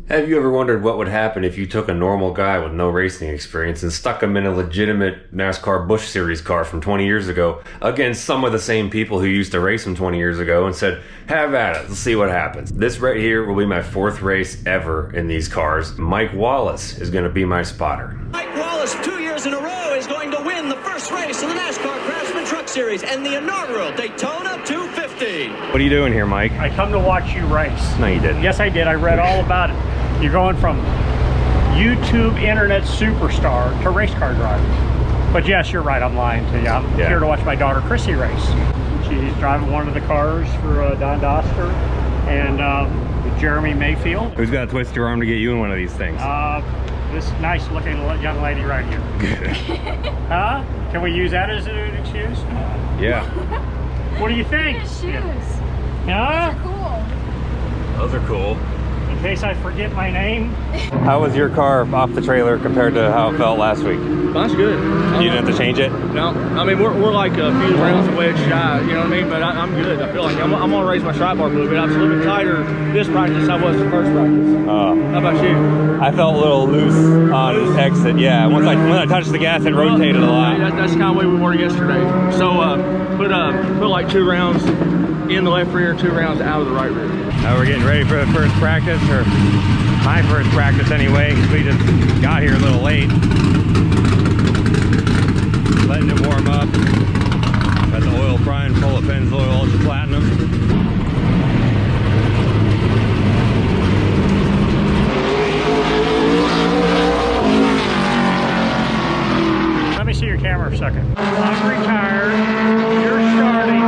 Have you ever wondered what would happen if you took a normal guy with no racing experience and stuck him in a legitimate NASCAR Busch Series car from 20 years ago against some of the same people who used to race them 20 years ago and said, have at it, let's see what happens. This right here will be my 4th race ever in these cars. Mike Wallace is going to be my spotter. Mike Wallace, 2 years in a row, is going to win the first race in the NASCAR Craftsman Truck Series and the inaugural Daytona 250. What are you doing here, Mike? I come to watch you race. No, you didn't. Yes, I did. I read all about it. You're going from YouTube internet superstar to race car driver. But yes, you're right. I'm lying to you. I'm here to watch my daughter Chrissy race. She's driving one of the cars for Don Doster and Jeremy Mayfield. Who's got to twist your arm to get you in one of these things? This nice looking young lady right here. Huh? Can we use that as an excuse? Yeah. What do you think? Look at his shoes. Huh? Those are cool. Those are cool. In case I forget my name. How was your car off the trailer compared to how it felt last week? That's good. You didn't have to change it? No, I mean we're like a few rounds away at shy, you know what I mean? But I'm good. I feel like I'm gonna raise my stride bar a little bit. I was a little bit tighter this practice than I was the first practice. How about you? I felt a little loose on exit. Yeah, when I touched the gas, it rotated a lot. That's kind of the way we were yesterday. So put like 2 rounds in the left rear, 2 rounds out of the right rear. Now we're getting ready for the first practice, or my first practice anyway, because we just got here a little late. Letting it warm up. Got the oil frying full of Pennzoil Ultra Platinum. Let me see your camera for a second. I'm retired. You're starting.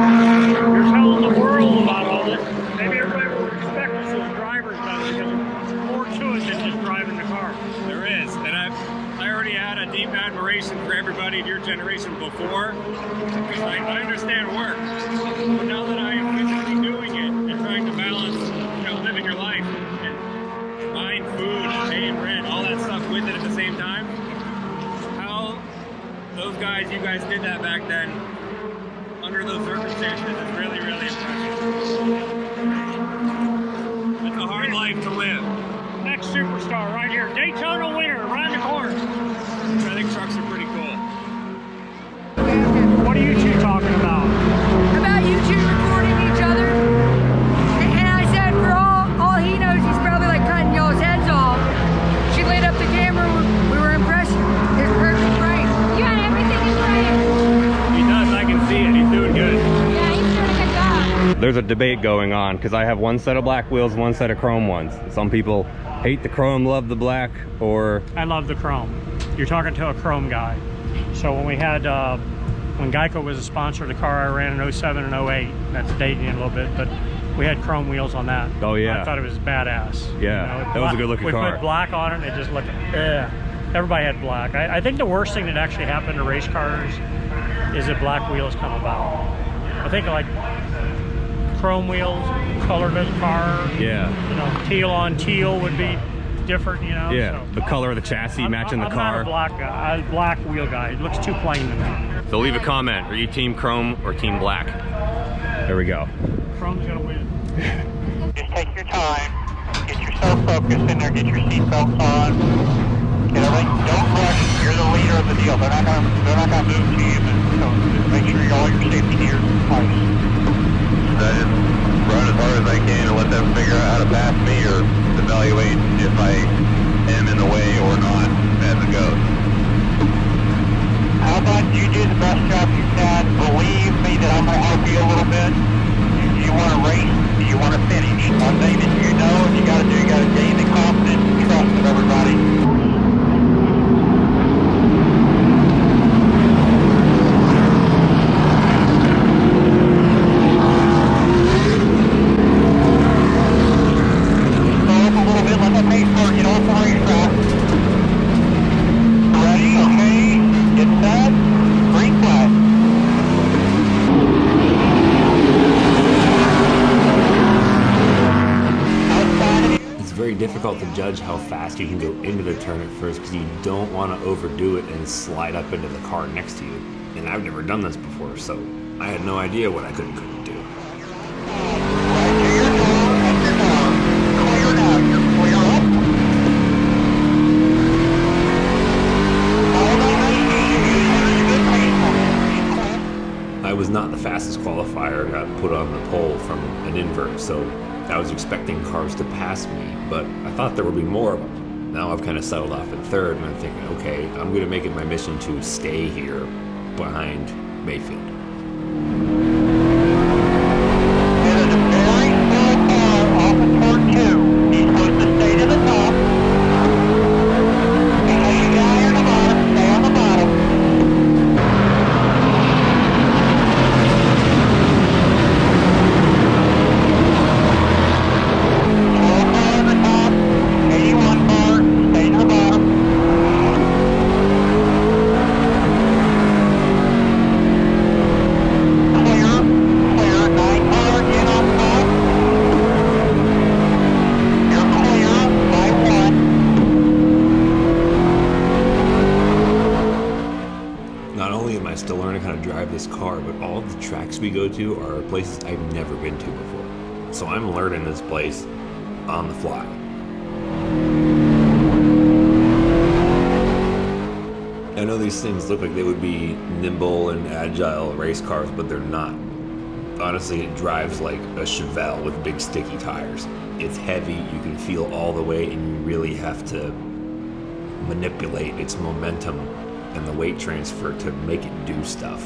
You're telling the world about all this. Maybe everybody will respect us as drivers now because there's more to it than just driving the car. There is, and I already had a deep admiration for everybody in your generation before, because I understand work. But now that I am physically doing it and trying to balance, living your life and buying food, paying rent, all that stuff with it at the same time, how those guys, you guys did that back then under those circumstances is really, really impressive. It's a hard life to live. Next superstar right here. Daytona winner, around the corner. I think trucks are pretty cool. What are you two talking about? About you two recording each other. And I said for all he knows, he's probably like cutting y'all's heads off. She lit up the camera. We were impressed. It's perfect frame. You had everything in frame. He does, I can see it. He's doing good. Yeah, he's doing a good job. There's a debate going on because I have one set of black wheels, one set of chrome ones. Some people hate the chrome, love the black, or... I love the chrome. You're talking to a chrome guy. So when we had, when Geico was a sponsor of the car I ran in 07 and 08, that's dating it a little bit, but we had chrome wheels on that. Oh yeah. I thought it was badass. Yeah, that was a good looking car. We put black on it and it just looked, everybody had black. I think the worst thing that actually happened to race cars is that black wheels come about. I think like chrome wheels, color to the car. Yeah. Teal on teal would be different, Yeah, so, the color of the chassis matching the car. I'm not a black guy, a black wheel guy. It looks too plain to me. So leave a comment. Are you team chrome or team black? There we go. Chrome's gonna win. Just take your time. Get yourself focused in there. Get your seatbelts on. Get everything. Don't rush. You're the leader of the deal. They're not gonna move to you. So just make sure all your safety gear is in place. I just run as hard as I can and let them figure out how to pass me or evaluate if I am in the way or not as it goes. How about you do the best job you can? Believe me that I'm going to help you a little bit. Do you want to race? Do you want to finish? One thing that you know what you got to do, you got to gain the confidence and trust of everybody. Difficult to judge how fast you can go into the turn at first because you don't want to overdo it and slide up into the car next to you. And I've never done this before, so I had no idea what I could and couldn't do. Right to your door, clear now, you're clear up. an invert, so I was expecting cars to pass me, but I thought there would be more of them. Now I've kind of settled off at third, and I'm thinking, okay, I'm going to make it my mission to stay here behind Mayfield. It is a very slow car off of turn 2. He's supposed to stay to the top. Because you guys are on the bottom, stay on the bottom. Slow car on the top, 81 car, stay to the bottom. Clear, 9 car, get on top. You're clear by 1. Not only am I still learning how to drive this car, but all of the tracks we go to are places I've never been to before. So I'm learning this place on the fly. I know these things look like they would be nimble and agile race cars, but they're not. Honestly, it drives like a Chevelle with big sticky tires. It's heavy, you can feel all the weight, and you really have to manipulate its momentum and the weight transfer to make it do stuff.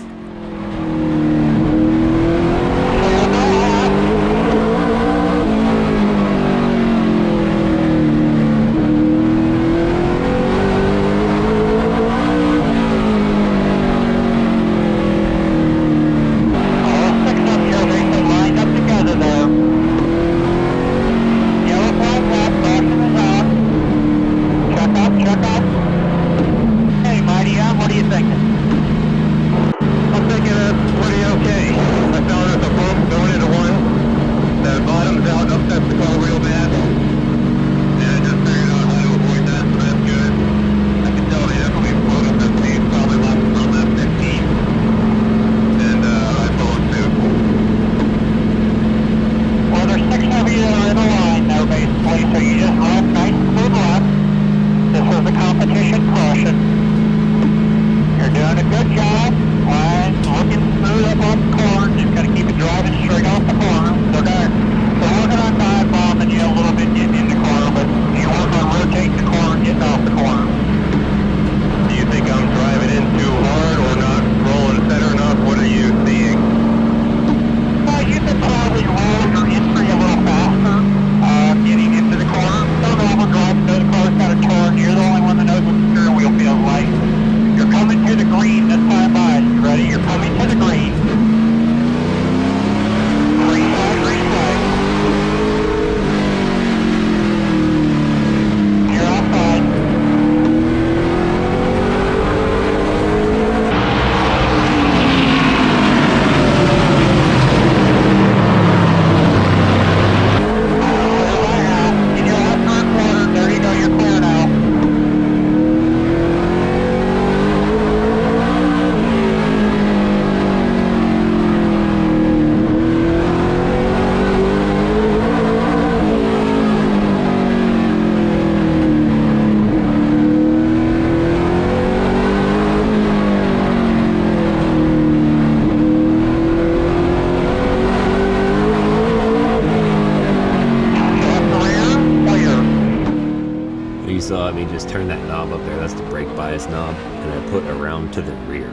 Just turn that knob up there, that's the brake bias knob, and I put around to the rear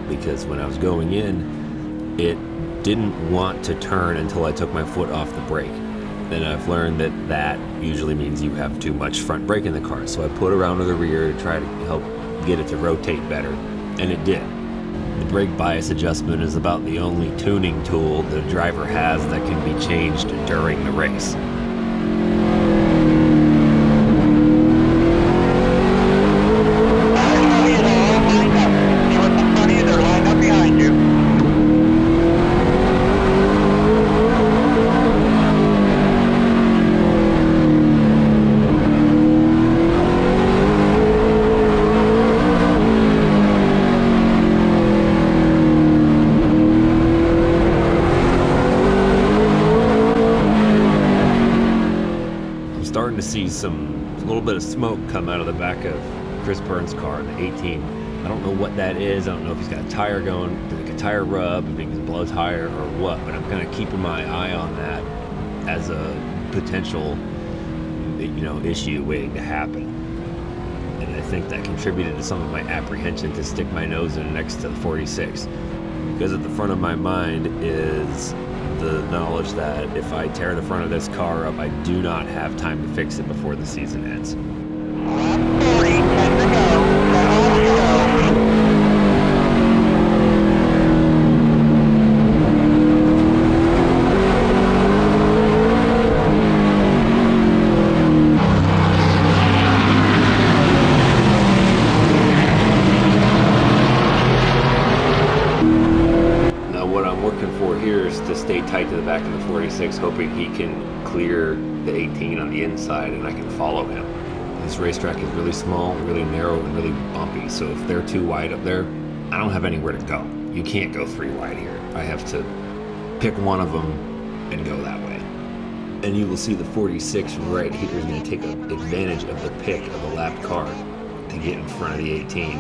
because when I was going in, it didn't want to turn until I took my foot off the brake. Then I've learned that that usually means you have too much front brake in the car, so I put around to the rear to try to help get it to rotate better, and it did. The brake bias adjustment is about the only tuning tool the driver has that can be changed during the race. See a little bit of smoke come out of the back of Chris Burns' car, the 18. I don't know what that is. I don't know if he's got a tire going, like a tire rub, if he can blow tire or what, but I'm kind of keeping my eye on that as a potential, issue waiting to happen. And I think that contributed to some of my apprehension to stick my nose in next to the 46. Because at the front of my mind is the knowledge that if I tear the front of this car up, I do not have time to fix it before the season ends. Tight to the back of the 46, hoping he can clear the 18 on the inside and I can follow him. This racetrack is really small, really narrow, and really bumpy, so if they're too wide up there, I don't have anywhere to go. You can't go 3 wide here. I have to pick one of them and go that way. And you will see the 46 right here is going to take advantage of the pick of the lapped car to get in front of the 18.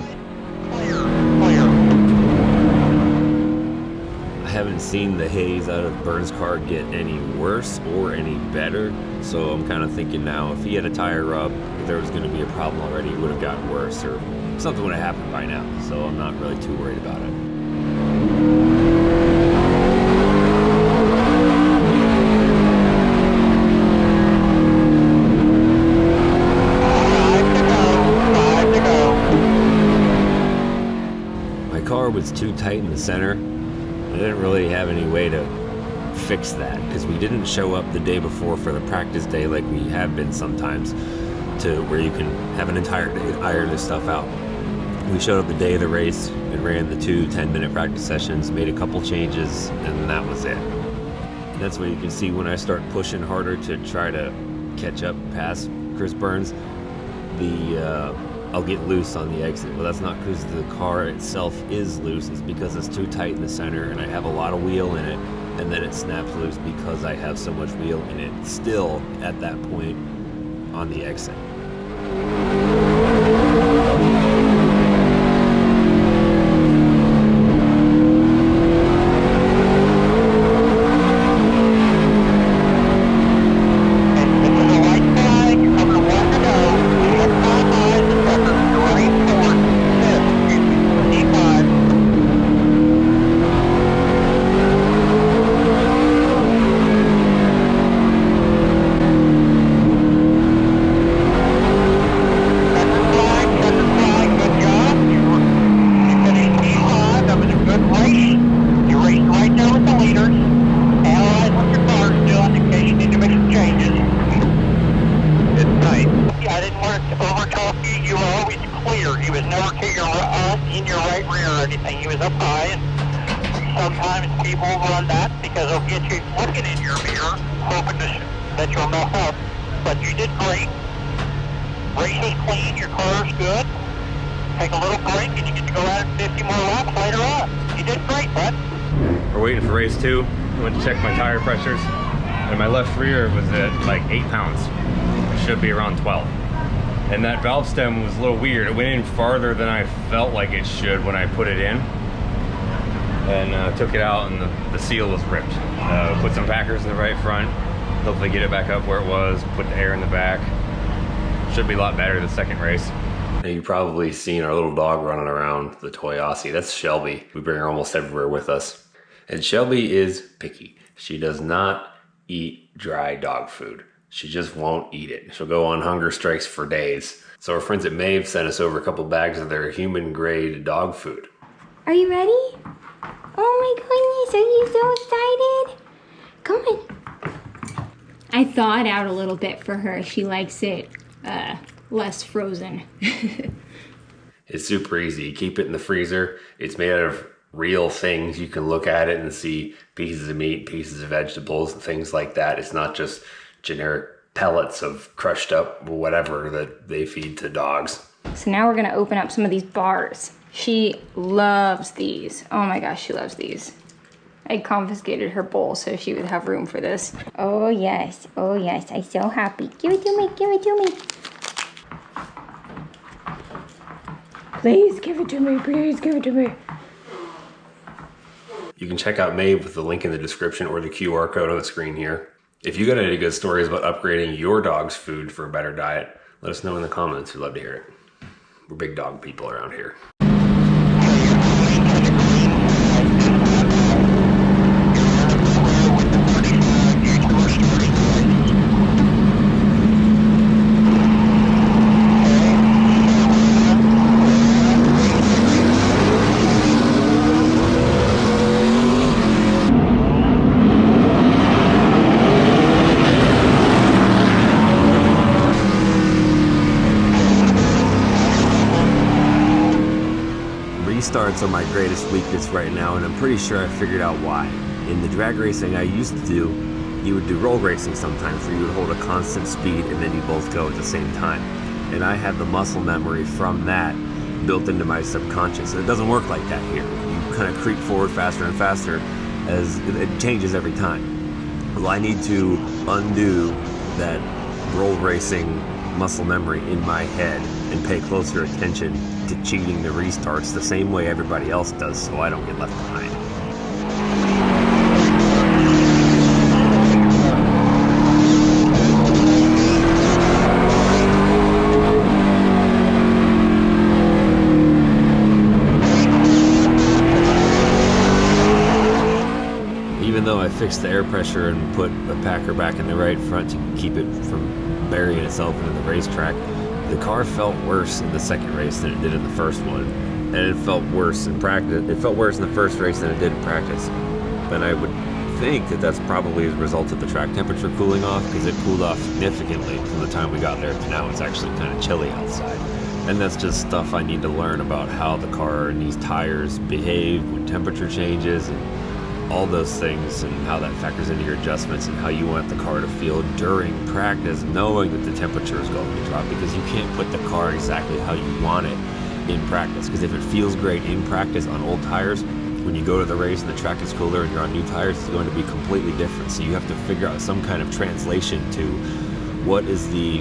I haven't seen the haze out of Burns' car get any worse or any better, so I'm kind of thinking now if he had a tire rub, if there was going to be a problem already, it would have gotten worse or something would have happened by now, so I'm not really too worried about it. My car was too tight in the center. I didn't really have any way to fix that because we didn't show up the day before for the practice day like we have been sometimes, to where you can have an entire day to iron this stuff out. We showed up the day of the race and ran the 2 10-minute practice sessions, made a couple changes, and that was it. And that's when you can see when I start pushing harder to try to catch up past Chris Burns, I'll get loose on the exit. Well, that's not because the car itself is loose, it's because it's too tight in the center and I have a lot of wheel in it, and then it snaps loose because I have so much wheel in it still at that point on the exit. And my left rear was at like 8 pounds. It should be around 12. And that valve stem was a little weird. It went in farther than I felt like it should when I put it in. And took it out and the seal was ripped. Put some packers in the right front. Hopefully get it back up where it was. Put the air in the back. Should be a lot better the second race. Now you've probably seen our little dog running around the toy Aussie. That's Shelby. We bring her almost everywhere with us. And Shelby is picky. She does not eat dry dog food. She just won't eat it. She'll go on hunger strikes for days. So our friends at Mave sent us over a couple bags of their human grade dog food. Are you ready? Oh my goodness, are you so excited? Come on. I thawed out a little bit for her. She likes it less frozen. It's super easy. You keep it in the freezer. It's made out of real things. You can look at it and see pieces of meat, pieces of vegetables, and things like that. It's not just generic pellets of crushed up whatever that they feed to dogs. So now we're gonna open up some of these bars. She loves these. Oh my gosh, she loves these. I confiscated her bowl so she would have room for this. Oh yes, I'm so happy. Give it to me, give it to me. Please give it to me. Please give it to me. You can check out Maeve with the link in the description or the QR code on the screen here. If you got any good stories about upgrading your dog's food for a better diet, let us know in the comments. We'd love to hear it. We're big dog people around here. Restarts are my greatest weakness right now, and I'm pretty sure I figured out why. In the drag racing I used to do, you would do roll racing sometimes where you would hold a constant speed and then you both go at the same time. And I have the muscle memory from that built into my subconscious. And it doesn't work like that here. You kind of creep forward faster and faster as it changes every time. Well, I need to undo that roll racing muscle memory in my head and pay closer attention to cheating the restarts the same way everybody else does, so I don't get left behind. Even though I fixed the air pressure and put the packer back in the right front to keep it from burying itself into the racetrack, the car felt worse in the second race than it did in the first one. And it felt worse in practice. It felt worse in the first race than it did in practice. And I would think that that's probably as a result of the track temperature cooling off, because it cooled off significantly from the time we got there to now. It's actually kind of chilly outside. And that's just stuff I need to learn about how the car and these tires behave when temperature changes, and all those things, and how that factors into your adjustments and how you want the car to feel during practice, knowing that the temperature is going to drop, because you can't put the car exactly how you want it in practice. Because if it feels great in practice on old tires, when you go to the race and the track is cooler and you're on new tires, it's going to be completely different. So you have to figure out some kind of translation to what is the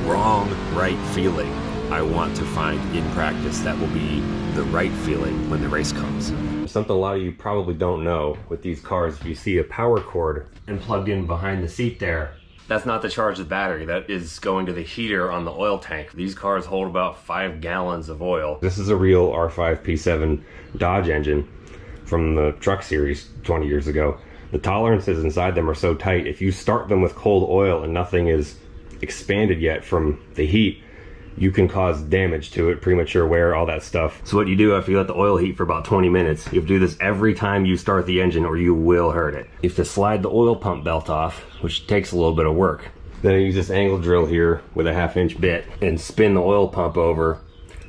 wrong, right feeling I want to find in practice that will be the right feeling when the race comes. Something a lot of you probably don't know with these cars, if you see a power cord and plugged in behind the seat there, that's not to charge the battery. That is going to the heater on the oil tank. These cars hold about 5 gallons of oil. This is a real R5 P7 Dodge engine from the truck series 20 years ago. The tolerances inside them are so tight, if you start them with cold oil and nothing is expanded yet from the heat, you can cause damage to it, premature wear, all that stuff. So what you do after you let the oil heat for about 20 minutes, you have to do this every time you start the engine or you will hurt it. You have to slide the oil pump belt off, which takes a little bit of work. Then I use this angle drill here with a 1/2-inch bit and spin the oil pump over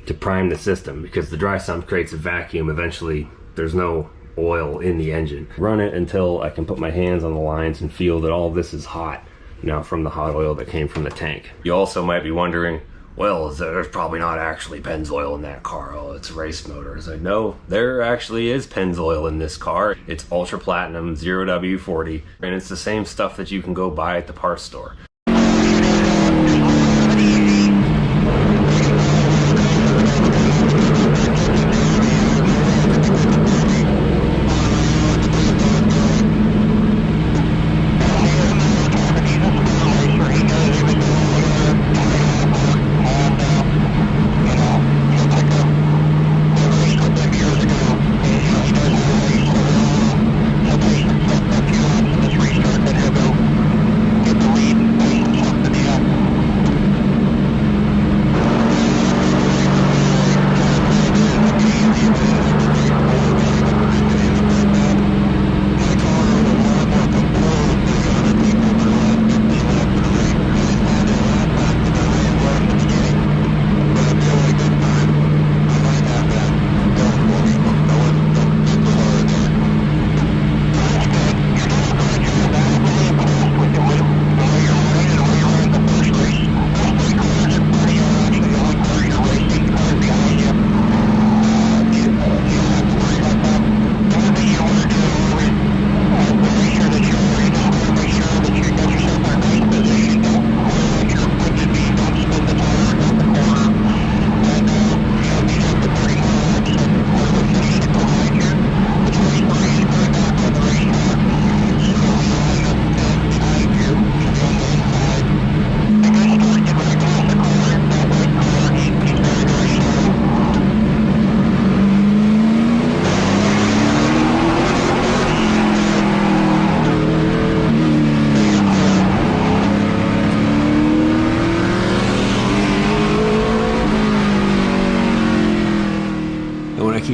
to prime the system, because the dry sump creates a vacuum. Eventually there's no oil in the engine. Run it until I can put my hands on the lines and feel that all this is hot now from the hot oil that came from the tank. You also might be wondering, well, there's probably not actually Pennzoil in that car. Oh, it's a race motor. It's like, no, there actually is Pennzoil in this car. It's Ultra Platinum 0W40, and it's the same stuff that you can go buy at the parts store.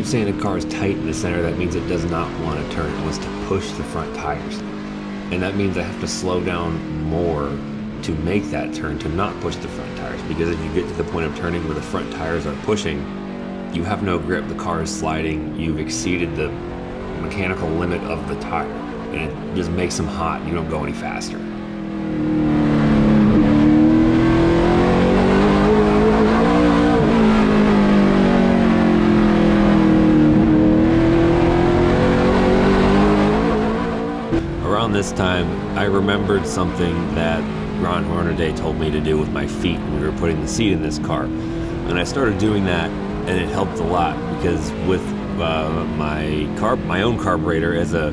keep saying the car is tight in the center, that means it does not want to turn. It wants to push the front tires. And that means I have to slow down more to make that turn, to not push the front tires. Because if you get to the point of turning where the front tires are pushing, you have no grip, the car is sliding, you've exceeded the mechanical limit of the tire. And it just makes them hot, you don't go any faster. Around this time, I remembered something that Ron Hornaday told me to do with my feet when we were putting the seat in this car. And I started doing that, and it helped a lot, because with my own carburetor as a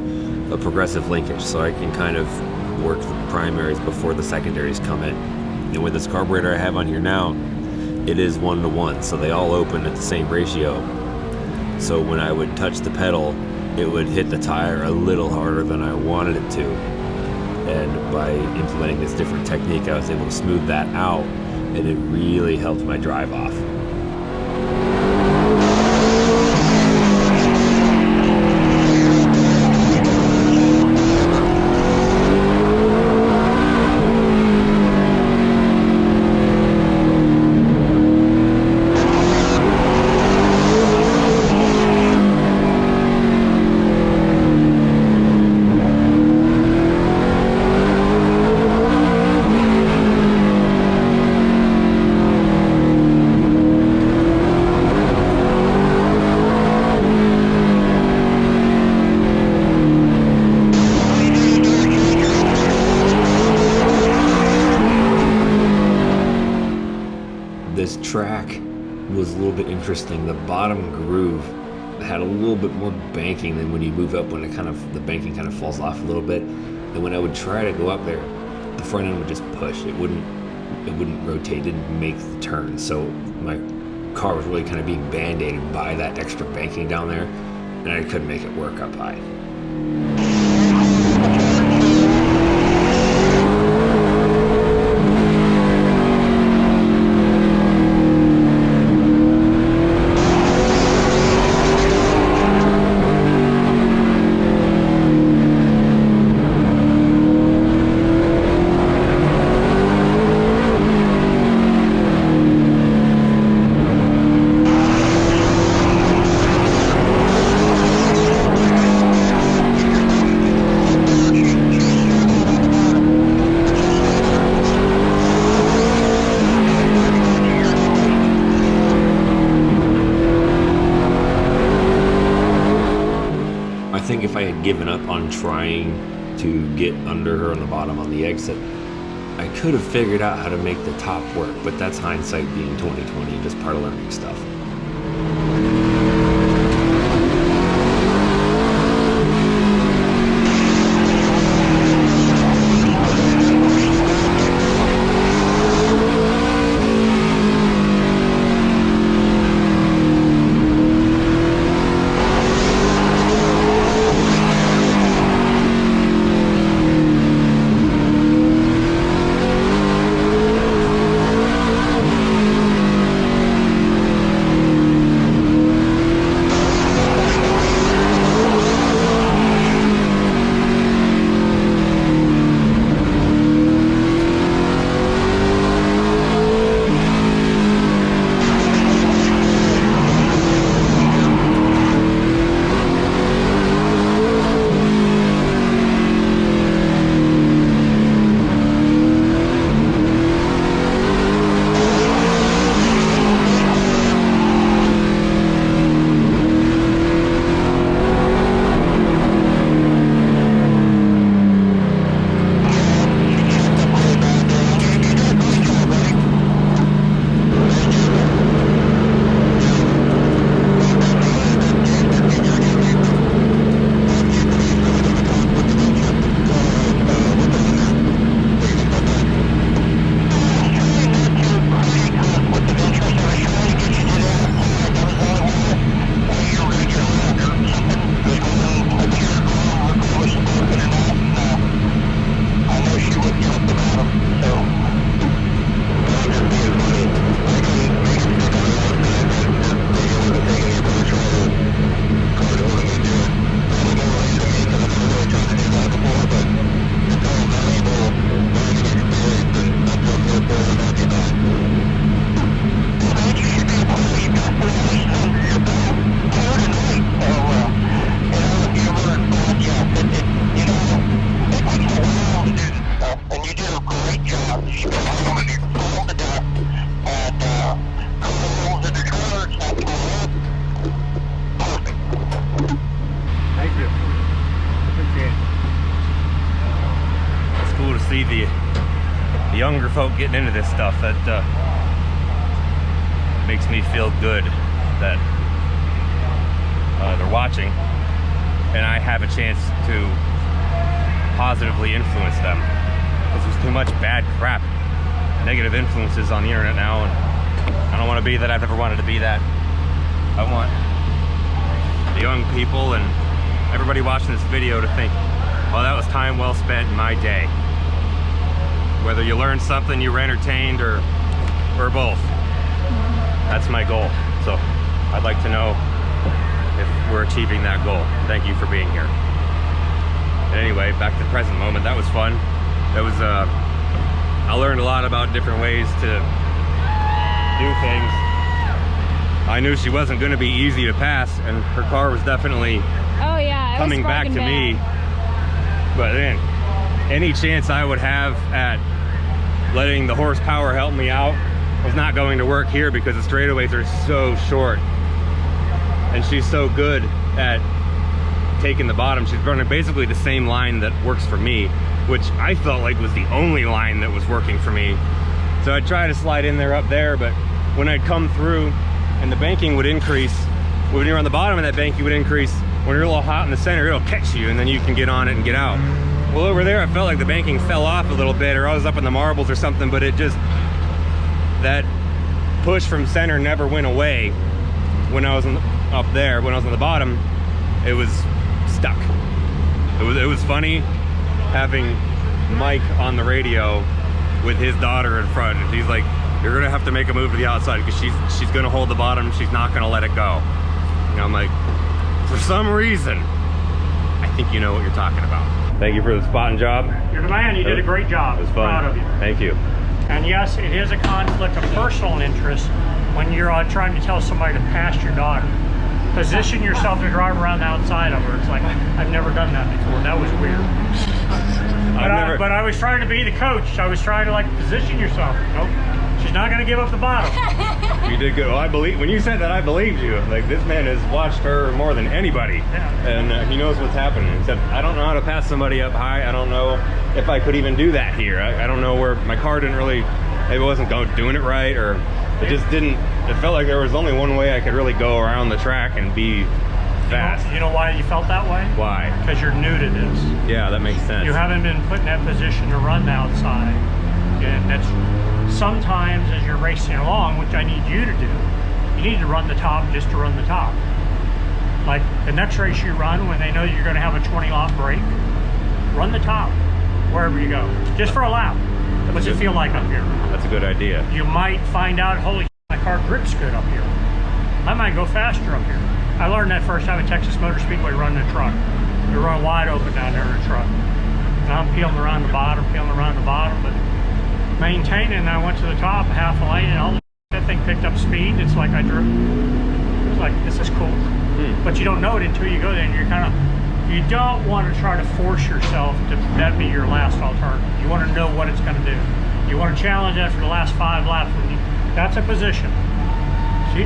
progressive linkage, so I can kind of work the primaries before the secondaries come in. And with this carburetor I have on here now, it is 1-to-1, so they all open at the same ratio. So when I would touch the pedal, it would hit the tire a little harder than I wanted it to. And by implementing this different technique, I was able to smooth that out, and it really helped my drive off. This track was a little bit interesting. The bottom groove had a little bit more banking than when you move up, when the banking kind of falls off a little bit. And when I would try to go up there, the front end would just push. It wouldn't rotate, didn't make the turn. So my car was really kind of being band-aided by that extra banking down there, and I couldn't make it work up high. I think if I had given up on trying to get under her on the bottom on the exit, I could have figured out how to make the top work, but that's hindsight being 20/20, just part of learning stuff. folk getting into this stuff. That makes me feel good that they're watching, and I have a chance to positively influence them. Because there's too much bad crap, negative influences on the internet now, and I don't want to be that. I've never wanted to be that. I want the young people and everybody watching this video to think, well, that was time well spent in my day. Whether you learned something, you were entertained, or both. That's my goal. So I'd like to know if we're achieving that goal. Thank you for being here. And anyway, back to the present moment. That was fun. That was, I learned a lot about different ways to do things. I knew she wasn't going to be easy to pass, and her car was definitely coming back to me. But then, any chance I would have at letting the horsepower help me out was not going to work here, because the straightaways are so short. And she's so good at taking the bottom. She's running basically the same line that works for me, which I felt like was the only line that was working for me. So I'd try to slide in there up there, but when I'd come through and the banking would increase, when you're on the bottom of that bank, you would increase. When you're a little hot in the center, it'll catch you, and then you can get on it and get out. Well, over there, I felt like the banking fell off a little bit, or I was up in the marbles or something, but it just, that push from center never went away. When I was up there, when I was on the bottom, it was stuck. It was funny having Mike on the radio with his daughter in front, and he's like, you're gonna have to make a move to the outside, because she's gonna hold the bottom, she's not gonna let it go. And I'm like, for some reason, I think you know what you're talking about. Thank you for the spotting job. You're the man. You did a great job. It was fun. Proud of you. Thank you. And yes, it is a conflict of personal interest when you're trying to tell somebody to pass your daughter. Position yourself to drive around the outside of her. It's like, I've never done that before. That was weird. But I was trying to be the coach. I was trying to, like, position yourself. Nope. She's not going to give up the bottom. You did good. Well, I believe, when you said that, I believed you. Like, this man has watched her more than anybody. Yeah. And he knows what's happening. Except, I don't know how to pass somebody up high. I don't know if I could even do that here. I don't know where, my car didn't really, maybe it wasn't doing it right, or it just didn't, it felt like there was only one way I could really go around the track and be fast. You know why you felt that way? Why? Because you're new to this. Yeah, that makes sense. You haven't been put in that position to run the outside. And that's sometimes as you're racing along, which I need you to do, you need to run the top just to run the top. Like the next race you run, when they know you're going to have a 20-lap break, run the top wherever you go, just for a lap. What's it feel like up here? That's a good idea. You might find out, holy shit, my car grips good up here. I might go faster up here. I learned that first time at Texas Motor Speedway running a truck. You're running wide open down there in a truck. And I'm peeling around the bottom, but maintaining, and I went to the top, half a lane, and all of a sudden that thing picked up speed. It's like I drew. It's like, this is cool. But you don't know it until you go there, and you're kind of, you don't want to try to force yourself to that be your last alternative. You want to know what it's going to do. You want to challenge that for the last 5 laps. That's a position. See,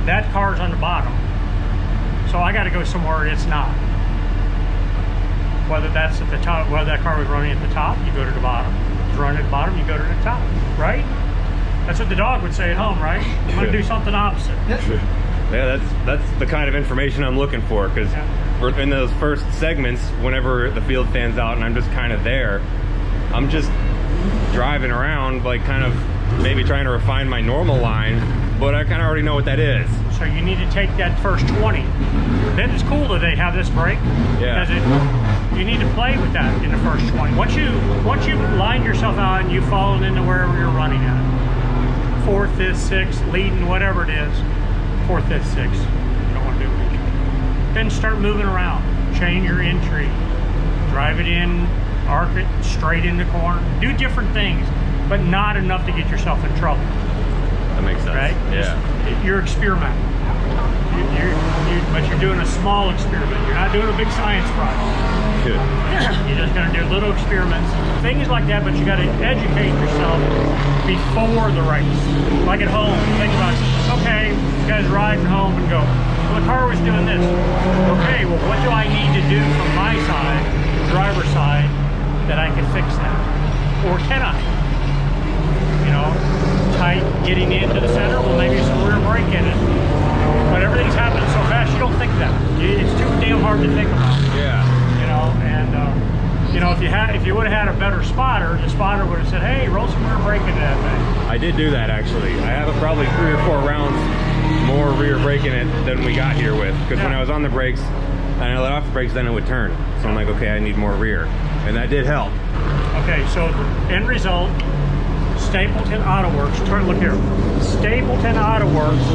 that car's on the bottom. So I got to go somewhere it's not. Whether that's at the top, whether that car was running at the top, you go to the bottom. If it's running at the bottom, you go to the top, right? That's what the dog would say at home, right? I'm going to do something opposite. Yeah, that's the kind of information I'm looking for, because in those first segments, whenever the field fans out and I'm just kind of there, I'm just driving around, like kind of maybe trying to refine my normal line, but I kind of already know what that is. So you need to take that first 20. Then it's cool that they have this break. Yeah. Because you need to play with that in the first 20. Once you've lined yourself out and you've fallen into wherever you're running at, 4th, 5th, 6th, leading, whatever it is, 4th, 5th, 6th, you don't want to do it. Then start moving around. Change your entry. Drive it in, arc it straight in the corner. Do different things, but not enough to get yourself in trouble. That makes sense. Right? Yeah. You're experimenting. But you're doing a small experiment. You're not doing a big science project. Good. You're just going to do little experiments, things like that, but you got to educate yourself before the race. Like at home, think about, okay, you guys riding home and go, well, the car was doing this. Okay, well, what do I need to do from my side, the driver's side, that I can fix that? Or can I? know, tight getting into the center, well, maybe some rear brake in it. But everything's happening so fast, you don't think that. It's too damn hard to think about. Yeah. You know, and you know, if you would have had a better spotter, the spotter would have said, hey, roll some rear brake into that thing. I did do that actually. I have probably 3 or 4 rounds more rear brake in it than we got here with. Because when I was on the brakes and I let off the brakes, then it would turn. So I'm like, okay, I need more rear. And that did help. Okay, so end result, Stapleton Auto Works, look here. Stapleton Auto Works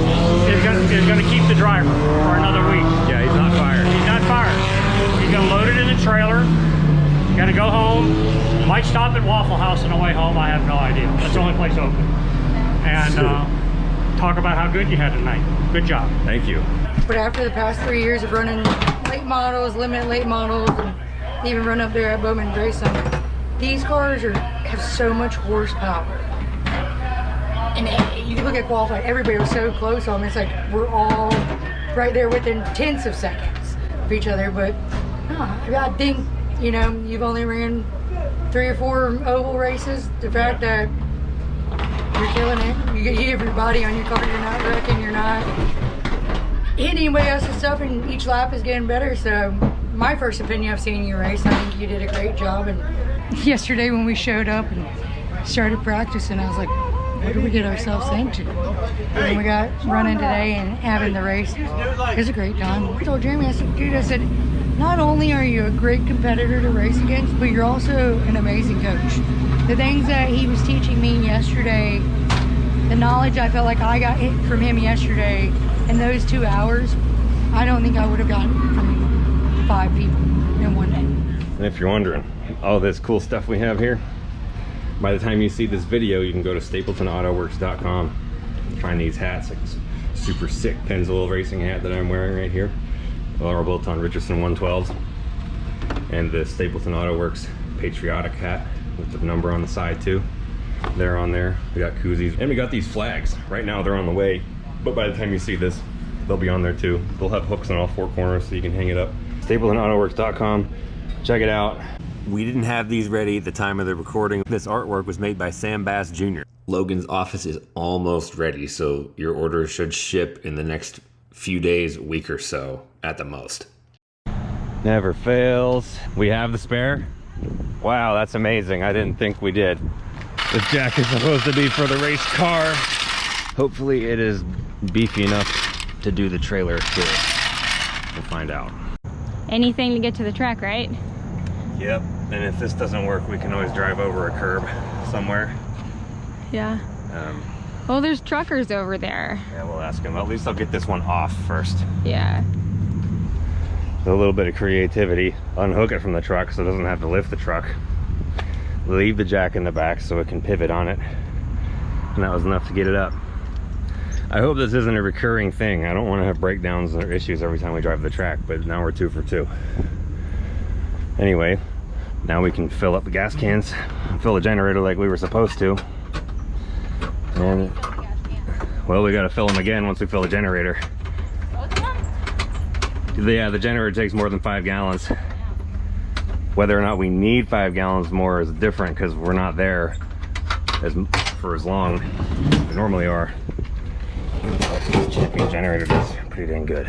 is gonna keep the driver for another week. Yeah, he's not fired. He's not fired. He's gonna load it in the trailer. Gonna go home. Might stop at Waffle House on the way home. I have no idea. That's the only place open. And talk about how good you had tonight. Good job. Thank you. But after the past 3 years of running late models, limited late models, and even run up there at Bowman Racing, these cars have so much horsepower. And you look at qualified, everybody was so close on them. It's like we're all right there within tenths of seconds of each other. But I think, you know, you've only ran 3 or 4 oval races. The fact that you're killing it, you give your body on your car, you're not wrecking, you're not hitting anybody else's stuff, and each lap is getting better. So my first opinion of seeing you race, I think you did a great job. And yesterday when we showed up and started practicing, I was like, what did we get ourselves into? And we got running today and having the race. It was a great time. I told Jeremy, I said, dude, I said, not only are you a great competitor to race against, but you're also an amazing coach. The things that he was teaching me yesterday, the knowledge I felt like I got from him yesterday in those 2 hours, I don't think I would have gotten from 5 people in one day. And if you're wondering, all this cool stuff we have here, by the time you see this video, you can go to StapletonAutoWorks.com and find these hats, like this super sick Pennzoil racing hat that I'm wearing right here. Well, are both on Richardson 112s. And the Stapleton Auto Works patriotic hat with the number on the side too. They're on there. We got koozies, and we got these flags. Right now they're on the way, but by the time you see this, they'll be on there too. They'll have hooks on all 4 corners so you can hang it up. StapletonAutoWorks.com. Check it out. We didn't have these ready at the time of the recording. This artwork was made by Sam Bass Jr. Logan's office is almost ready, so your order should ship in the next few days, week or so at the most. Never fails. We have the spare. Wow, that's amazing. I didn't think we did. This jack is supposed to be for the race car. Hopefully it is beefy enough to do the trailer too. We'll find out. Anything to get to the track, right? Yep, and if this doesn't work, we can always drive over a curb somewhere. Yeah. Oh, there's truckers over there. Yeah, we'll ask them. At least I'll get this one off first. Yeah. A little bit of creativity. Unhook it from the truck so it doesn't have to lift the truck. Leave the jack in the back so it can pivot on it. And that was enough to get it up. I hope this isn't a recurring thing. I don't want to have breakdowns or issues every time we drive the track, but now we're 2 for 2. Anyway, now we can fill up the gas cans, fill the generator like we were supposed to. And, well, we gotta fill them again once we fill the generator. Yeah, the generator takes more than 5 gallons. Whether or not we need 5 gallons more is different because we're not there for as long as we normally are. This champion generator does pretty dang good.